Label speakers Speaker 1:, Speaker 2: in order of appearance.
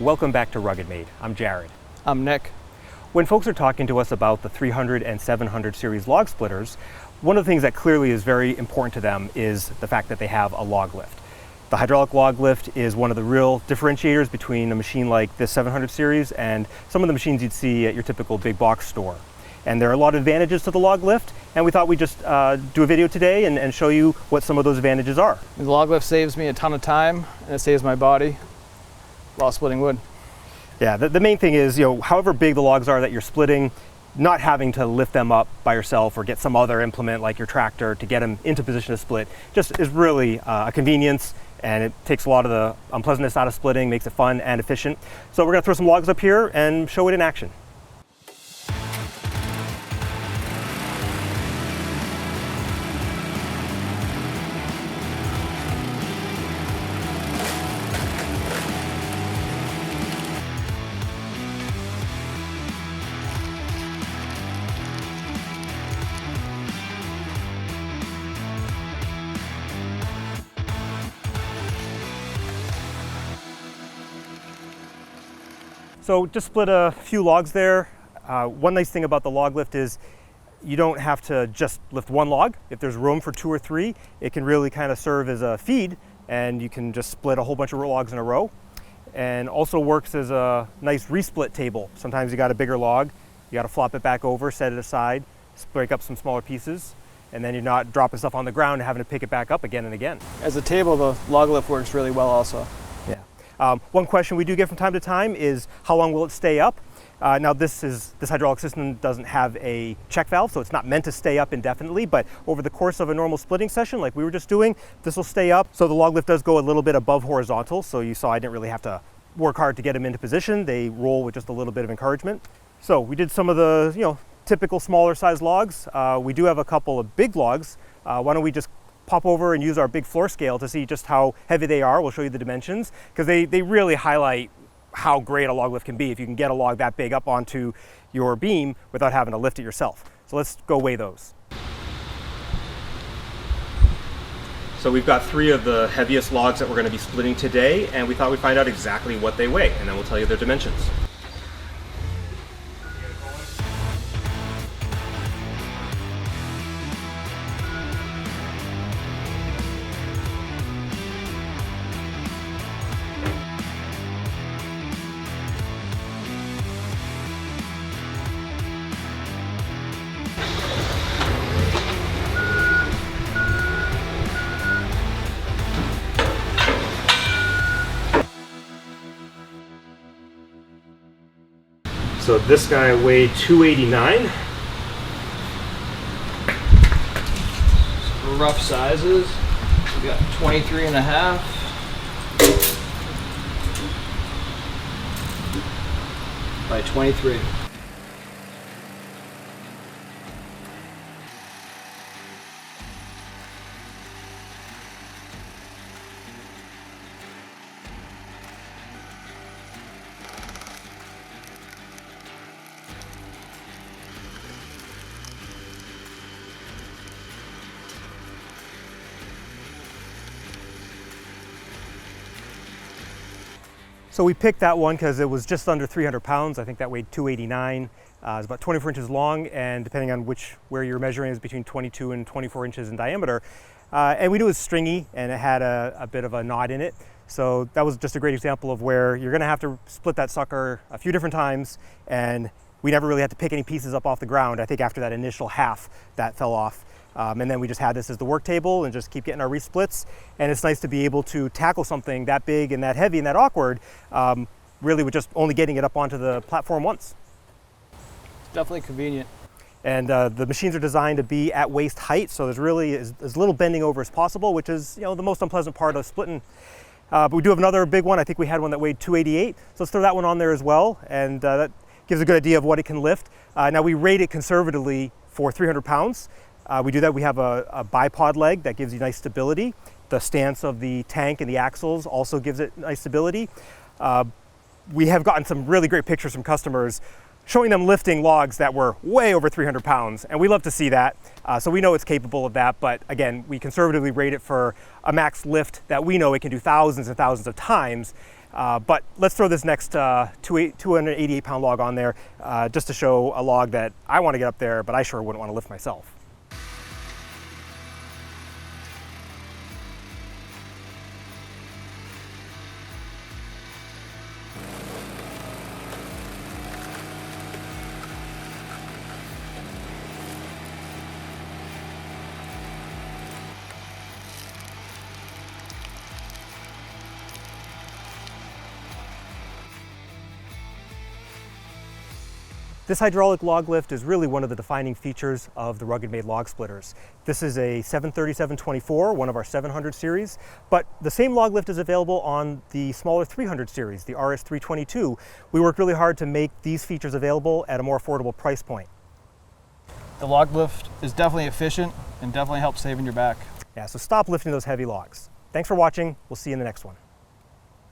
Speaker 1: Welcome back to RuggedMade. I'm Jared.
Speaker 2: I'm Nick.
Speaker 1: When folks are talking to us about the 300 and 700 series log splitters, one of the things that clearly is very important to them is the fact that they have a log lift. The hydraulic log lift is one of the real differentiators between a machine like this 700 series and some of the machines you'd see at your typical big box store. And there are a lot of advantages to the log lift, and we thought we'd just do a video today and show you what some of those advantages are.
Speaker 2: The log lift saves me a ton of time, and it saves my body while splitting wood.
Speaker 1: Yeah, the main thing is, however big the logs are that you're splitting, not having to lift them up by yourself or get some other implement like your tractor to get them into position to split, just is really a convenience, and it takes a lot of the unpleasantness out of splitting, makes it fun and efficient. So we're gonna throw some logs up here and show it in action. So just split a few logs there. One nice thing about the log lift is you don't have to just lift one log. If there's room for 2 or 3, it can really kind of serve as a feed, and you can just split a whole bunch of logs in a row. And also works as a nice resplit table. Sometimes you got a bigger log, you got to flop it back over, set it aside, break up some smaller pieces, and then you're not dropping stuff on the ground and having to pick it back up again and again.
Speaker 2: As a table, the log lift works really well also.
Speaker 1: Yeah. One question we do get from time to time is how long will it stay up? Now this hydraulic system doesn't have a check valve, so it's not meant to stay up indefinitely, but over the course of a normal splitting session like we were just doing, this will stay up. So the log lift does go a little bit above horizontal, so you saw I didn't really have to work hard to get them into position. They roll with just a little bit of encouragement. So we did some of the typical smaller size logs. We do have a couple of big logs. Why don't we just pop over and use our big floor scale to see just how heavy they are. We'll show you the dimensions, because they really highlight how great a log lift can be if you can get a log that big up onto your beam without having to lift it yourself. So let's go weigh those. So we've got 3 of the heaviest logs that we're going to be splitting today, and we thought we'd find out exactly what they weigh, and then we'll tell you their dimensions. So this guy weighed 289.
Speaker 2: So rough sizes, we got 23.5 by 23.
Speaker 1: So we picked that one because it was just under 300 pounds. I think that weighed 289. It's about 24 inches long, and depending on where you're measuring, is between 22 and 24 inches in diameter. And we knew it was stringy, and it had a bit of a knot in it. So that was just a great example of where you're gonna have to split that sucker a few different times, and we never really had to pick any pieces up off the ground. I think after that initial half, that fell off. And then we just had this as the work table and just keep getting our resplits. And it's nice to be able to tackle something that big and that heavy and that awkward, really with just only getting it up onto the platform once.
Speaker 2: Definitely convenient.
Speaker 1: And the machines are designed to be at waist height, so there's really as little bending over as possible, which is the most unpleasant part of splitting. But we do have another big one. I think we had one that weighed 288. So let's throw that one on there as well, and that gives a good idea of what it can lift. Now we rate it conservatively for 300 pounds. We do that. We have a bipod leg that gives you nice stability. The stance of the tank and the axles also gives it nice stability. We have gotten some really great pictures from customers showing them lifting logs that were way over 300 pounds, and we love to see that. So we know it's capable of that, but again, we conservatively rate it for a max lift that we know it can do thousands and thousands of times. But let's throw this next 288 pound log on there just to show a log that I want to get up there, but I sure wouldn't want to lift myself. This hydraulic log lift is really one of the defining features of the RuggedMade log splitters. This is a 737-24, one of our 700 series, but the same log lift is available on the smaller 300 series, the RS322. We worked really hard to make these features available at a more affordable price point.
Speaker 2: The log lift is definitely efficient and definitely helps saving your back.
Speaker 1: Yeah, so stop lifting those heavy logs. Thanks for watching. We'll see you in the next one.